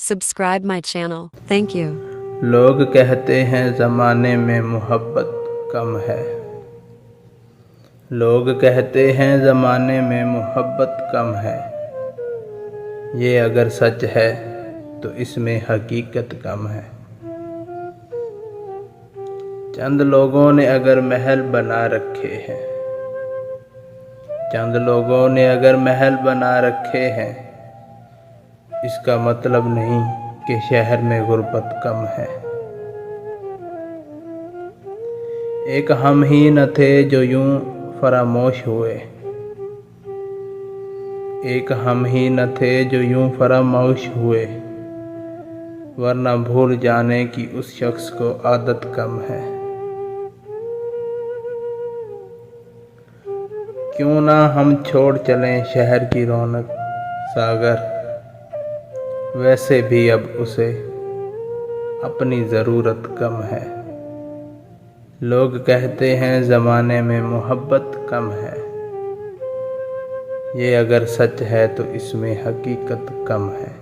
Subscribe my channel. Thank you. لوگ کہتے ہیں زمانے میں محبت کم ہے. لوگ کہتے ہیں زمانے میں محبت کم ہے. یہ اگر سچ ہے تو اس میں حقیقت کم ہے. چند لوگوں نے اگر محل بنا رکھے ہیں، چند لوگوں نے اگر محل بنا رکھے ہیں، اس کا مطلب نہیں کہ شہر میں غربت کم ہے. ایک ہم ہی نہ تھے جو یوں فراموش ہوئے، ایک ہم ہی نہ تھے جو یوں فراموش ہوئے، ورنہ بھول جانے کی اس شخص کو عادت کم ہے. کیوں نہ ہم چھوڑ چلیں شہر کی رونق ساگر، ویسے بھی اب اسے اپنی ضرورت کم ہے. لوگ کہتے ہیں زمانے میں محبت کم ہے. یہ اگر سچ ہے تو اس میں حقیقت کم ہے.